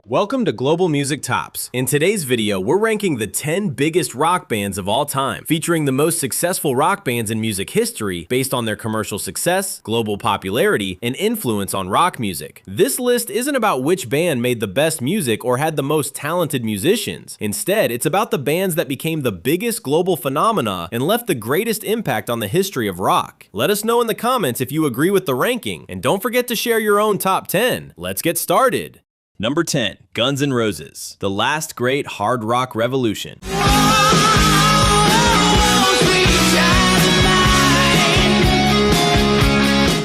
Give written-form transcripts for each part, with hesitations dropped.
Welcome to Global Music Tops. In today's video, we're ranking the 10 biggest rock bands of all time, featuring the most successful rock bands in music history based on their commercial success, global popularity, and influence on rock music. This list isn't about which band made the best music or had the most talented musicians. Instead, it's about the bands that became the biggest global phenomena and left the greatest impact on the history of rock. Let us know in the comments if you agree with the ranking, and don't forget to share your own top 10. Let's get started. Number 10, Guns N' Roses, the last great hard rock revolution.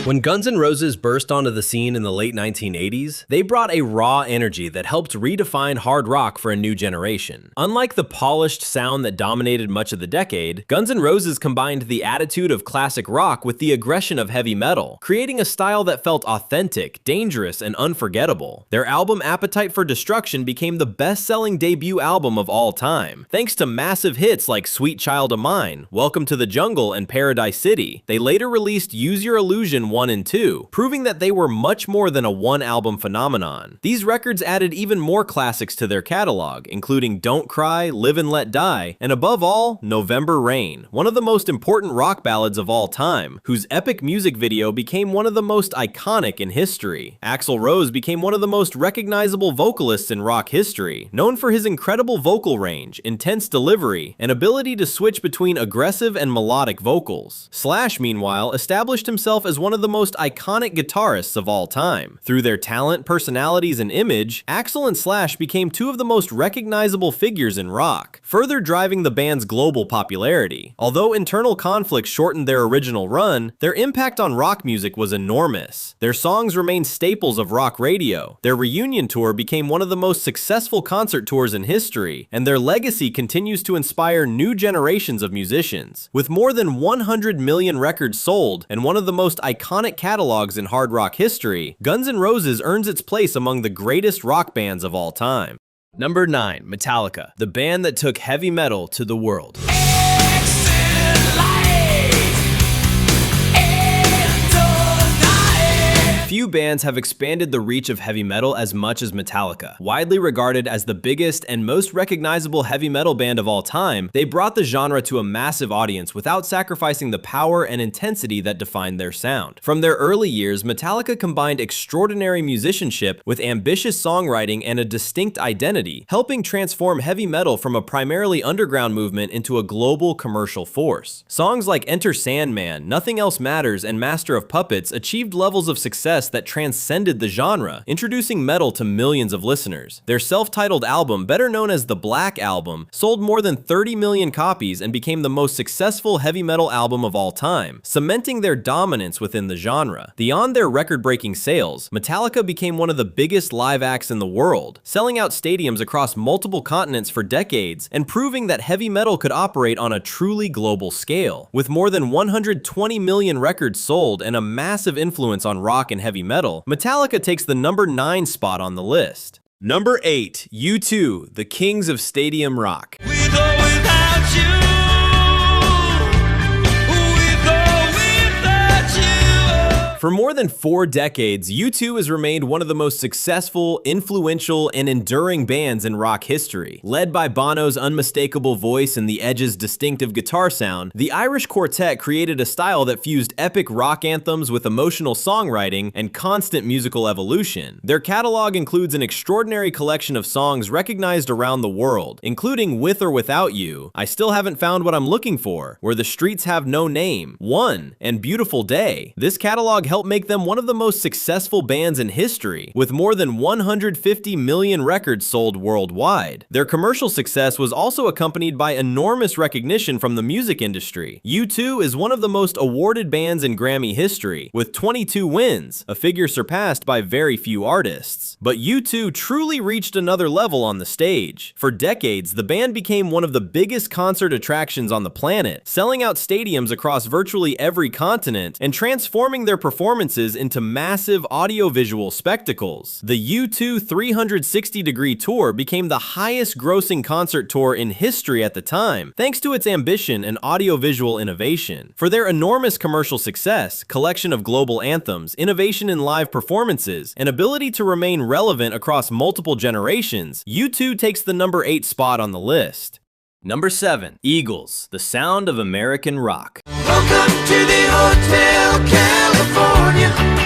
When Guns N' Roses burst onto the scene in the late 1980s, they brought a raw energy that helped redefine hard rock for a new generation. Unlike the polished sound that dominated much of the decade, Guns N' Roses combined the attitude of classic rock with the aggression of heavy metal, creating a style that felt authentic, dangerous, and unforgettable. Their album Appetite for Destruction became the best-selling debut album of all time, thanks to massive hits like Sweet Child of Mine, Welcome to the Jungle, and Paradise City. They later released Use Your Illusion 1 and 2, proving that they were much more than a one-album phenomenon. These records added even more classics to their catalog, including Don't Cry, Live and Let Die, and above all, November Rain, one of the most important rock ballads of all time, whose epic music video became one of the most iconic in history. Axl Rose became one of the most recognizable vocalists in rock history, known for his incredible vocal range, intense delivery, and ability to switch between aggressive and melodic vocals. Slash, meanwhile, established himself as one of the most iconic guitarists of all time. Through their talent, personalities, and image, Axl and Slash became two of the most recognizable figures in rock, further driving the band's global popularity. Although internal conflicts shortened their original run, their impact on rock music was enormous. Their songs remain staples of rock radio. Their reunion tour became one of the most successful concert tours in history, and their legacy continues to inspire new generations of musicians. With more than 100 million records sold and one of the most iconic catalogs in hard rock history, Guns N' Roses earns its place among the greatest rock bands of all time. Number 9, Metallica, the band that took heavy metal to the world. Few bands have expanded the reach of heavy metal as much as Metallica. Widely regarded as the biggest and most recognizable heavy metal band of all time, they brought the genre to a massive audience without sacrificing the power and intensity that defined their sound. From their early years, Metallica combined extraordinary musicianship with ambitious songwriting and a distinct identity, helping transform heavy metal from a primarily underground movement into a global commercial force. Songs like Enter Sandman, Nothing Else Matters, and Master of Puppets achieved levels of success that transcended the genre, introducing metal to millions of listeners. Their self-titled album, better known as the Black Album, sold more than 30 million copies and became the most successful heavy metal album of all time, cementing their dominance within the genre. Beyond their record-breaking sales, Metallica became one of the biggest live acts in the world, selling out stadiums across multiple continents for decades and proving that heavy metal could operate on a truly global scale. With more than 120 million records sold and a massive influence on rock and heavy metal, Metallica takes the number 9 spot on the list. Number 8, U2, the kings of stadium rock. We go without you. For more than 4 decades, U2 has remained one of the most successful, influential, and enduring bands in rock history. Led by Bono's unmistakable voice and the Edge's distinctive guitar sound, the Irish quartet created a style that fused epic rock anthems with emotional songwriting and constant musical evolution. Their catalog includes an extraordinary collection of songs recognized around the world, including With or Without You, I Still Haven't Found What I'm Looking For, Where the Streets Have No Name, One, and Beautiful Day. This catalog helped make them one of the most successful bands in history, with more than 150 million records sold worldwide. Their commercial success was also accompanied by enormous recognition from the music industry. U2 is one of the most awarded bands in Grammy history, with 22 wins, a figure surpassed by very few artists. But U2 truly reached another level on the stage. For decades, the band became one of the biggest concert attractions on the planet, selling out stadiums across virtually every continent and transforming their performance performances into massive audiovisual spectacles. The U2 360-degree tour became the highest-grossing concert tour in history at the time, thanks to its ambition and audiovisual innovation. For their enormous commercial success, collection of global anthems, innovation in live performances, and ability to remain relevant across multiple generations, U2 takes the number 8 spot on the list. Number 7. Eagles, the sound of American rock. Welcome to the Hotel California.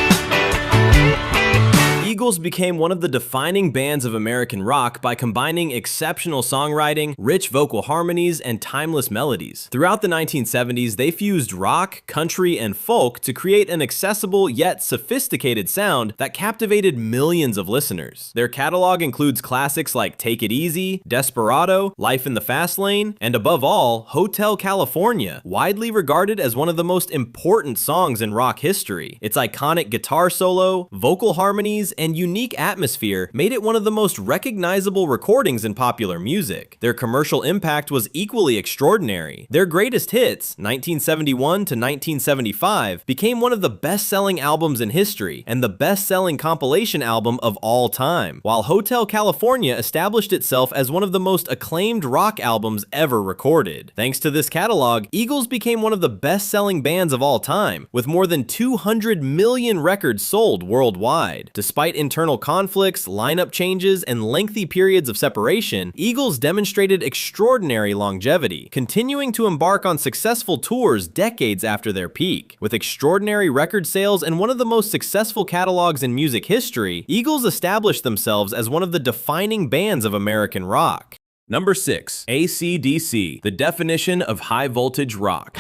Eagles became one of the defining bands of American rock by combining exceptional songwriting, rich vocal harmonies, and timeless melodies. Throughout the 1970s, they fused rock, country, and folk to create an accessible yet sophisticated sound that captivated millions of listeners. Their catalog includes classics like Take It Easy, Desperado, Life in the Fast Lane, and above all, Hotel California, widely regarded as one of the most important songs in rock history. Its iconic guitar solo, vocal harmonies, and unique atmosphere made it one of the most recognizable recordings in popular music. Their commercial impact was equally extraordinary. Their greatest hits, 1971 to 1975, became one of the best-selling albums in history and the best-selling compilation album of all time, while Hotel California established itself as one of the most acclaimed rock albums ever recorded. Thanks to this catalog, Eagles became one of the best-selling bands of all time, with more than 200 million records sold worldwide. Despite internal conflicts, lineup changes, and lengthy periods of separation, Eagles demonstrated extraordinary longevity, continuing to embark on successful tours decades after their peak. With extraordinary record sales and one of the most successful catalogs in music history, Eagles established themselves as one of the defining bands of American rock. Number 6. AC/DC, the definition of high-voltage rock.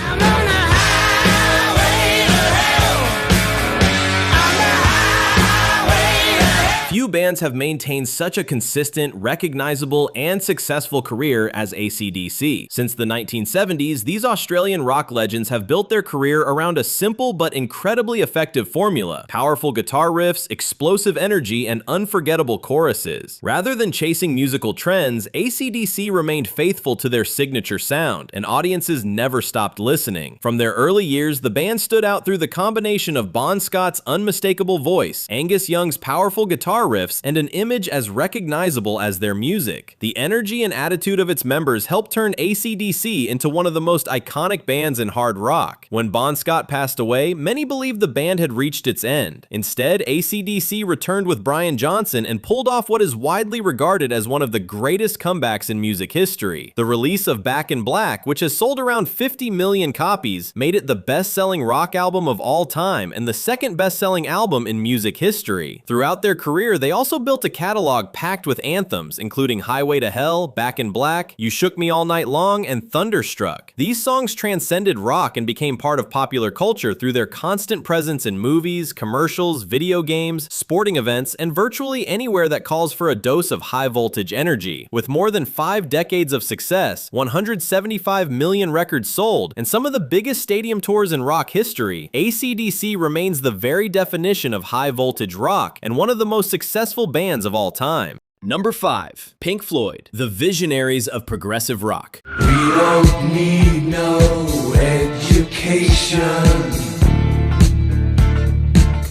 Few bands have maintained such a consistent, recognizable, and successful career as AC/DC. Since the 1970s, these Australian rock legends have built their career around a simple but incredibly effective formula: powerful guitar riffs, explosive energy, and unforgettable choruses. Rather than chasing musical trends, AC/DC remained faithful to their signature sound, and audiences never stopped listening. From their early years, the band stood out through the combination of Bon Scott's unmistakable voice, Angus Young's powerful guitar riffs, and an image as recognizable as their music. The energy and attitude of its members helped turn AC/DC into one of the most iconic bands in hard rock. When Bon Scott passed away, many believed the band had reached its end. Instead, AC/DC returned with Brian Johnson and pulled off what is widely regarded as one of the greatest comebacks in music history. The release of Back in Black, which has sold around 50 million copies, made it the best-selling rock album of all time and the second best-selling album in music history. Throughout their career, they also built a catalog packed with anthems, including Highway to Hell, Back in Black, You Shook Me All Night Long, and Thunderstruck. These songs transcended rock and became part of popular culture through their constant presence in movies, commercials, video games, sporting events, and virtually anywhere that calls for a dose of high-voltage energy. With more than 5 decades of success, 175 million records sold, and some of the biggest stadium tours in rock history, AC/DC remains the very definition of high-voltage rock and one of the most successful bands of all time. Number 5. Pink Floyd, the visionaries of progressive rock. We don't need no education.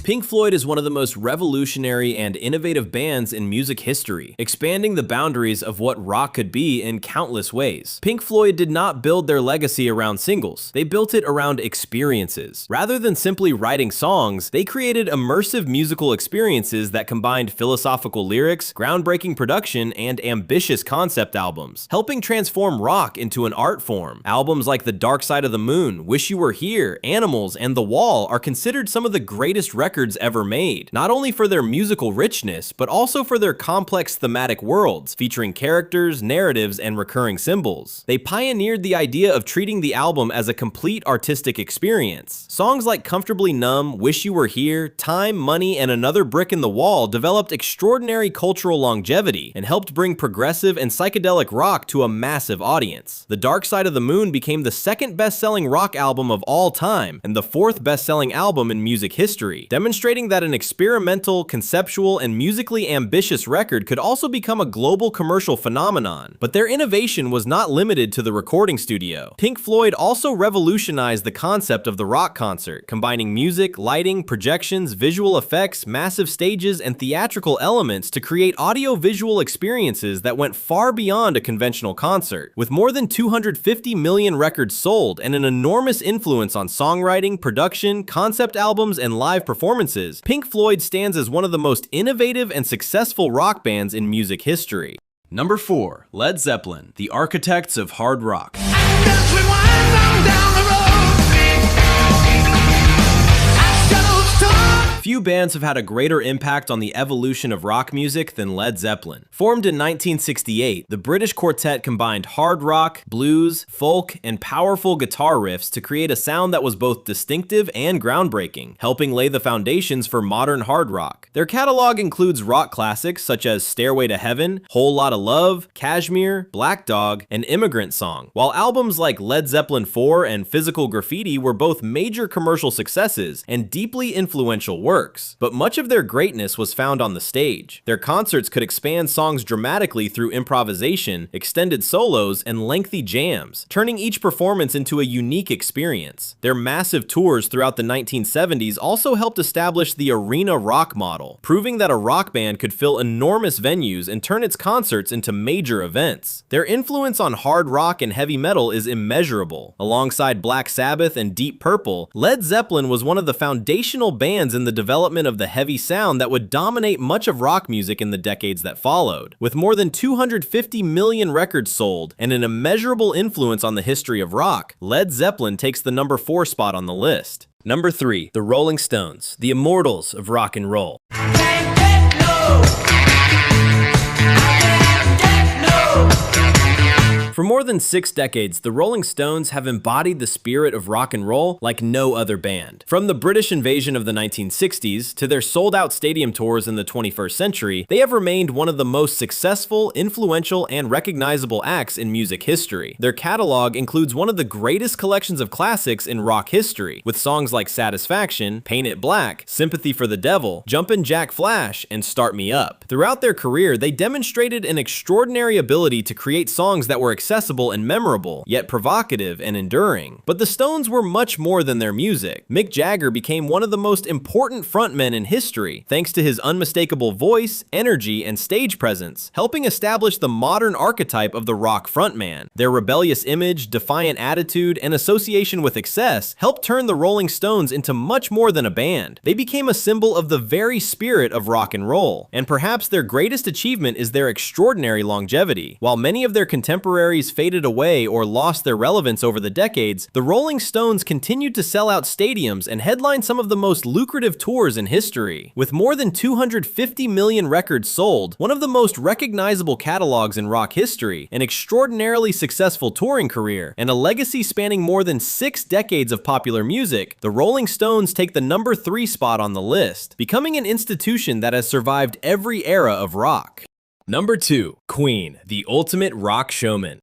Pink Floyd is one of the most revolutionary and innovative bands in music history, expanding the boundaries of what rock could be in countless ways. Pink Floyd did not build their legacy around singles, they built it around experiences. Rather than simply writing songs, they created immersive musical experiences that combined philosophical lyrics, groundbreaking production, and ambitious concept albums, helping transform rock into an art form. Albums like The Dark Side of the Moon, Wish You Were Here, Animals, and The Wall are considered some of the greatest records ever made, not only for their musical richness, but also for their complex thematic worlds, featuring characters, narratives, and recurring symbols. They pioneered the idea of treating the album as a complete artistic experience. Songs like Comfortably Numb, Wish You Were Here, Time, Money, and Another Brick in the Wall developed extraordinary cultural longevity and helped bring progressive and psychedelic rock to a massive audience. The Dark Side of the Moon became the second best-selling rock album of all time and the 4th best-selling album in music history, demonstrating demonstrating that an experimental, conceptual, and musically ambitious record could also become a global commercial phenomenon. But their innovation was not limited to the recording studio. Pink Floyd also revolutionized the concept of the rock concert, combining music, lighting, projections, visual effects, massive stages, and theatrical elements to create audio-visual experiences that went far beyond a conventional concert. With more than 250 million records sold and an enormous influence on songwriting, production, concept albums, and live performances, Pink Floyd stands as one of the most innovative and successful rock bands in music history. Number 4. Led Zeppelin, the architects of hard rock. Few bands have had a greater impact on the evolution of rock music than Led Zeppelin. Formed in 1968, the British quartet combined hard rock, blues, folk, and powerful guitar riffs to create a sound that was both distinctive and groundbreaking, helping lay the foundations for modern hard rock. Their catalog includes rock classics such as Stairway to Heaven, Whole Lotta Love, Kashmir, Black Dog, and Immigrant Song, while albums like Led Zeppelin 4 and Physical Graffiti were both major commercial successes and deeply influential works. But much of their greatness was found on the stage. Their concerts could expand songs dramatically through improvisation, extended solos, and lengthy jams, turning each performance into a unique experience. Their massive tours throughout the 1970s also helped establish the arena rock model, proving that a rock band could fill enormous venues and turn its concerts into major events. Their influence on hard rock and heavy metal is immeasurable. Alongside Black Sabbath and Deep Purple, Led Zeppelin was one of the foundational bands in the development of the heavy sound that would dominate much of rock music in the decades that followed. With more than 250 million records sold and an immeasurable influence on the history of rock, Led Zeppelin takes the number 4 spot on the list. Number 3. The Rolling Stones, the immortals of rock and roll. For more than 6 decades, the Rolling Stones have embodied the spirit of rock and roll like no other band. From the British invasion of the 1960s to their sold-out stadium tours in the 21st century, they have remained one of the most successful, influential, and recognizable acts in music history. Their catalog includes one of the greatest collections of classics in rock history, with songs like Satisfaction, Paint It Black, Sympathy for the Devil, Jumpin' Jack Flash, and Start Me Up. Throughout their career, they demonstrated an extraordinary ability to create songs that were accessible and memorable, yet provocative and enduring. But the Stones were much more than their music. Mick Jagger became one of the most important frontmen in history, thanks to his unmistakable voice, energy, and stage presence, helping establish the modern archetype of the rock frontman. Their rebellious image, defiant attitude, and association with excess helped turn the Rolling Stones into much more than a band. They became a symbol of the very spirit of rock and roll, and perhaps their greatest achievement is their extraordinary longevity. While many of their contemporaries faded away or lost their relevance over the decades, the Rolling Stones continued to sell out stadiums and headline some of the most lucrative tours in history. With more than 250 million records sold, one of the most recognizable catalogs in rock history, an extraordinarily successful touring career, and a legacy spanning more than 6 decades of popular music, the Rolling Stones take the number 3 spot on the list, becoming an institution that has survived every era of rock. Number 2. Queen, the ultimate rock showman.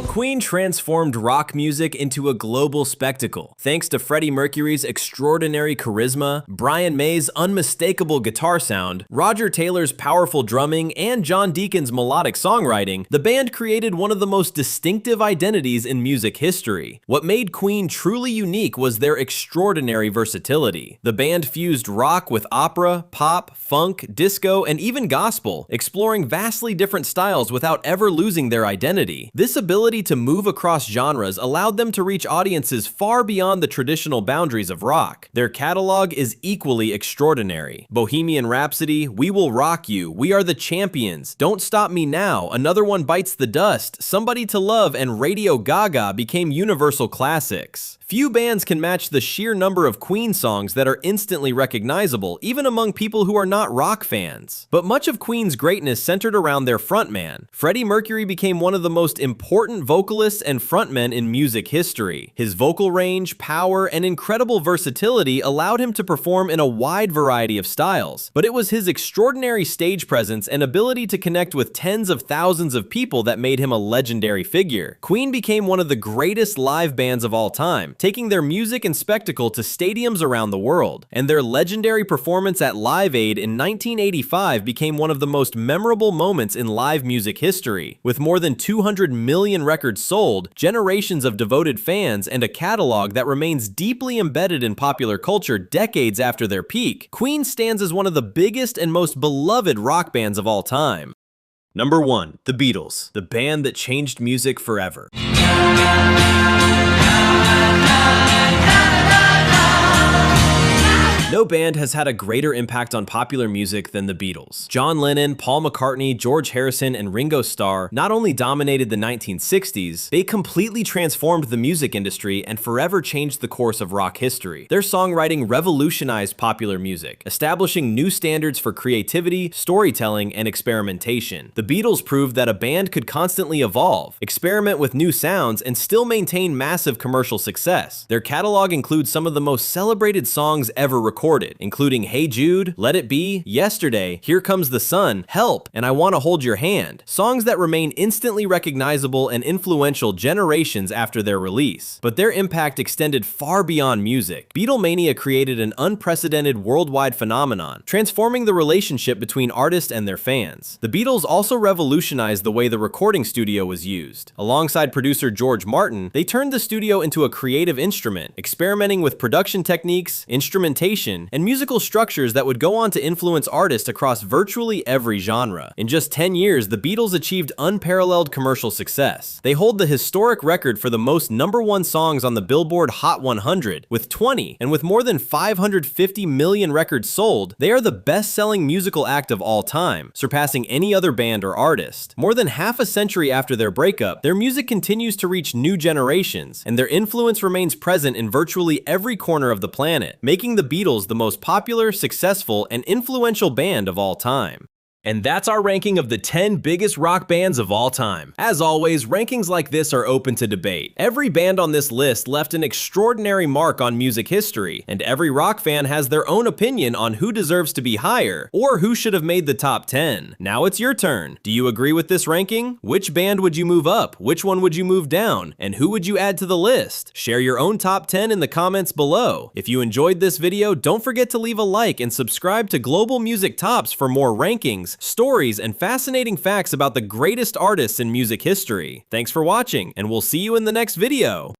Queen transformed rock music into a global spectacle. Thanks to Freddie Mercury's extraordinary charisma, Brian May's unmistakable guitar sound, Roger Taylor's powerful drumming, and John Deacon's melodic songwriting, the band created one of the most distinctive identities in music history. What made Queen truly unique was their extraordinary versatility. The band fused rock with opera, pop, funk, disco, and even gospel, exploring vastly different styles without ever losing their identity. This ability to move across genres allowed them to reach audiences far beyond the traditional boundaries of rock. Their catalog is equally extraordinary. Bohemian Rhapsody, We Will Rock You, We Are the Champions, Don't Stop Me Now, Another One Bites the Dust, Somebody to Love, and Radio Gaga became universal classics. Few bands can match the sheer number of Queen songs that are instantly recognizable, even among people who are not rock fans. But much of Queen's greatness centered around their frontman. Freddie Mercury became one of the most important vocalists soloists and frontmen in music history. His vocal range, power, and incredible versatility allowed him to perform in a wide variety of styles. But it was his extraordinary stage presence and ability to connect with tens of thousands of people that made him a legendary figure. Queen became one of the greatest live bands of all time, taking their music and spectacle to stadiums around the world. And their legendary performance at Live Aid in 1985 became one of the most memorable moments in live music history. With more than 200 million records sold, generations of devoted fans, and a catalog that remains deeply embedded in popular culture decades after their peak, Queen stands as one of the biggest and most beloved rock bands of all time. Number 1. The Beatles, the band that changed music forever. No band has had a greater impact on popular music than the Beatles. John Lennon, Paul McCartney, George Harrison, and Ringo Starr not only dominated the 1960s, they completely transformed the music industry and forever changed the course of rock history. Their songwriting revolutionized popular music, establishing new standards for creativity, storytelling, and experimentation. The Beatles proved that a band could constantly evolve, experiment with new sounds, and still maintain massive commercial success. Their catalog includes some of the most celebrated songs ever recorded, including Hey Jude, Let It Be, Yesterday, Here Comes the Sun, Help, and I Wanna Hold Your Hand, songs that remain instantly recognizable and influential generations after their release. But their impact extended far beyond music. Beatlemania created an unprecedented worldwide phenomenon, transforming the relationship between artists and their fans. The Beatles also revolutionized the way the recording studio was used. Alongside producer George Martin, they turned the studio into a creative instrument, experimenting with production techniques, instrumentation, and musical structures that would go on to influence artists across virtually every genre. In just 10 years, the Beatles achieved unparalleled commercial success. They hold the historic record for the most #1 songs on the Billboard Hot 100, with 20, and with more than 550 million records sold, they are the best-selling musical act of all time, surpassing any other band or artist. More than half a century after their breakup, their music continues to reach new generations, and their influence remains present in virtually every corner of the planet, making the Beatles the most popular, successful, and influential band of all time. And that's our ranking of the 10 biggest rock bands of all time. As always, rankings like this are open to debate. Every band on this list left an extraordinary mark on music history, and every rock fan has their own opinion on who deserves to be higher, or who should have made the top 10. Now it's your turn. Do you agree with this ranking? Which band would you move up? Which one would you move down? And who would you add to the list? Share your own top 10 in the comments below. If you enjoyed this video, don't forget to leave a like and subscribe to Global Music Tops for more rankings, stories, and fascinating facts about the greatest artists in music history. Thanks for watching, and we'll see you in the next video.